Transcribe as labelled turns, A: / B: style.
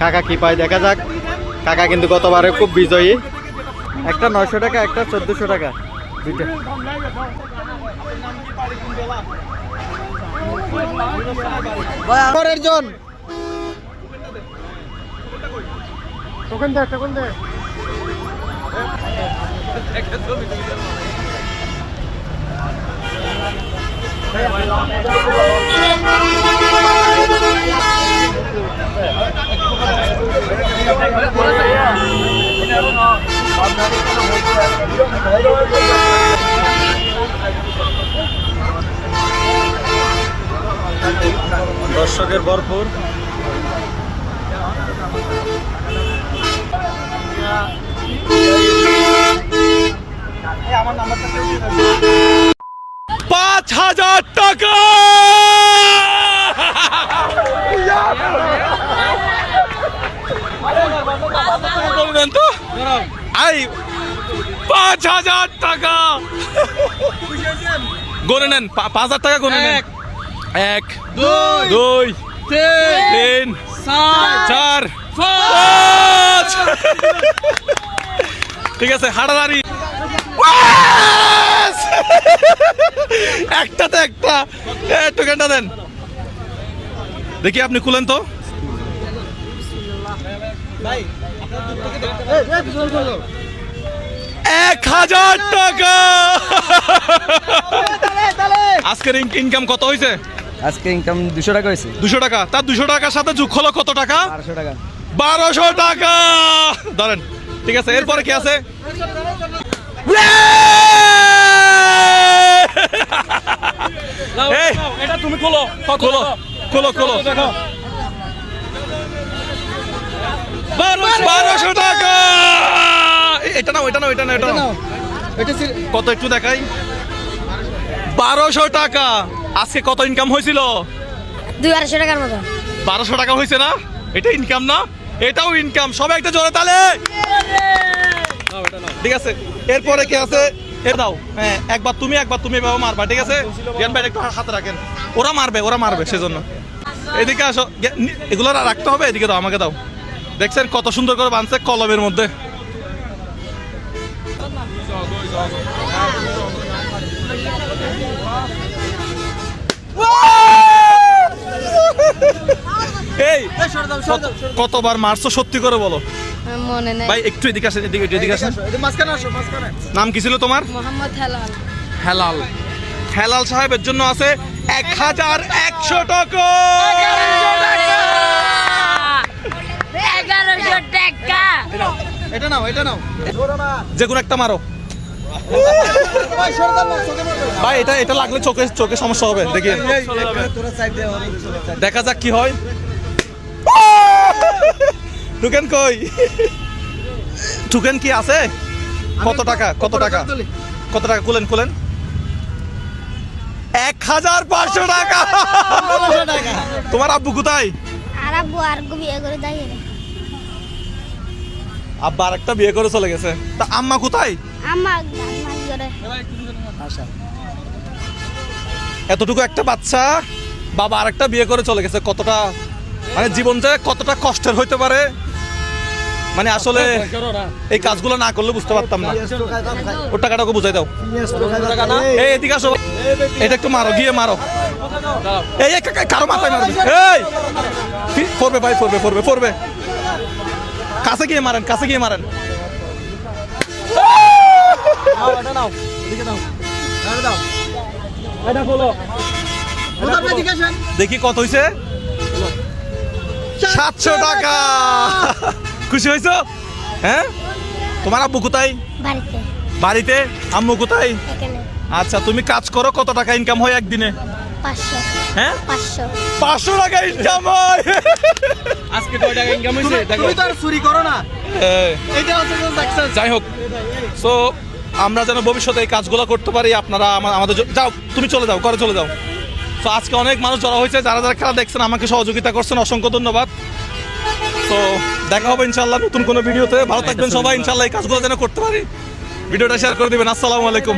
A: কাকা কি পায় দেখা যাক। কাকা কিন্তু গতবারে খুব বিজয়ী। একটা 900 টাকা, একটা 1400 টাকা, দুইটা। পরের জন টোকেন দে, টোকেন দে। দর্শকের ভরপুর। আমার নাম্বারটা
B: 5000 টাকা। তো আই 5000 টাকা গনে নেন। 5000 টাকা গনে নেন। 1 2 3 4 5। ঠিক আছে, হাড়াদারি একটাতে একটা। টোকেনটা দেন দেখি, আপনি খুলেন তো।
A: ভাই
B: 1000 টাকা। আজকের ইনকাম কত হয়েছে?
A: আজকে ইনকাম 200 টাকা হয়েছে।
B: 200 টাকা। তার 200 টাকার সাথে যোগ হলো কত টাকা?
A: 1200 টাকা।
B: 1200 টাকা ধরেন। ঠিক আছে, এরপরে কি আছে?
C: এটা তুমি খোলো,
B: খোলো খোলো খোলো। 1200 টাকা। এটা নাও, এটা নাও, এটা নাও, এটা নাও। কত একটু দেখাই। 1200 টাকা। আজকে কত ইনকাম হয়েছিল?
D: 200 টাকার মতো।
B: 1200 টাকা হয়েছে না? এটা ইনকাম না? এটাও ইনকাম। সবাই একটা জোরে তালে। ঠিক আছে, এরপরে কি আছে? এর দাও। হ্যাঁ, একবার তুমি এভাবে মারবা। ঠিক আছে, জ্ঞান ভাই একটু হাতে রাখেন। ওরা মারবে সেজন্য। এদিকে আসো, এগুলো রাখতে হবে। এদিকে দাও, আমাকে দাও। দেখছেন কত সুন্দর করে বানছে কলমের মধ্যে। এই কতবার মারছো সত্যি করে বলো
D: মনে নেই
B: ভাই। একটু এদিকে আসেন, এদিকে আসেন। নাম কি ছিল তোমার?
D: মোহাম্মদ হেলাল।
B: হেলাল। হেলাল সাহেবের জন্য আছে 1100 টাকা।
D: 1100 টাকা।
A: এটা নাও, এটা নাও।
B: যে কোনো একটা মারো ভাই। এটা লাগলে চোখে সমস্যা হবে। দেখেন, দেখা যাক কি হয়। টুকেন কই? টুকেন কি আছে? কত টাকা? কত টাকা? কত টাকা? খুলেন 1500 টাকা। তোমার আব্বু কোথায়?
D: আর আব্বু আর বিয়ে করে দাঁড়িয়ে রে।
B: আব্বা আরেকটা বিয়ে করে চলে গেছে। তা আম্মা কোথায়?
D: আমার করে
B: এতটুকু একটা বাচ্চা, বাবা আরেকটা বিয়ে করে চলে গেছে। কতটা মানে জীবনটা কতটা কষ্টের হইতে পারে, মানে আসলে এই কাজগুলো না করলে বুঝতে পারতাম না। ওর টাকাটাকে বুঝাই দাও। এই এদিকে আসো, এটা একটু মারো, গিয়ে মারো। এই কারো মাথায় মারবে। এই পড়বে ভাই, পড়বে। কাছে গিয়ে মারেন। দেখি কত হয়েছে? 700 টাকা। খুশি হয়েছো? হ্যাঁ। তোমার আব্বু কোথায়? বাড়িতে। আম্মু কোথায়? আচ্ছা, তুমি কাজ করো। কত টাকা ইনকাম হয় একদিনে?
D: 500।
B: হ্যাঁ, 500 টাকা ইনকাম হয়।
C: আজকে কয় টাকা ইনকাম হইছে?
A: তুমি তো আর চুরি করো না। এইটা হচ্ছে সাকসেস।
B: যাই হোক, সো আমরা যেন ভবিষ্যতে এই কাজগুলো করতে পারি। আপনারা আমাদের যাও, তুমি চলে যাও, ঘরে চলে যাও। তো আজকে অনেক মানুষ জড়ো হয়েছে, যারা খেলা দেখছেন, আমাকে সহযোগিতা করছেন, অসংখ্য ধন্যবাদ। তো দেখা হবে ইনশাল্লাহ নতুন কোনো ভিডিওতে। ভালো থাকবেন সবাই। ইনশাল্লাহ এই কাজগুলো যেন করতে পারি। ভিডিওটা শেয়ার করে দিবেন। আসসালামু আলাইকুম।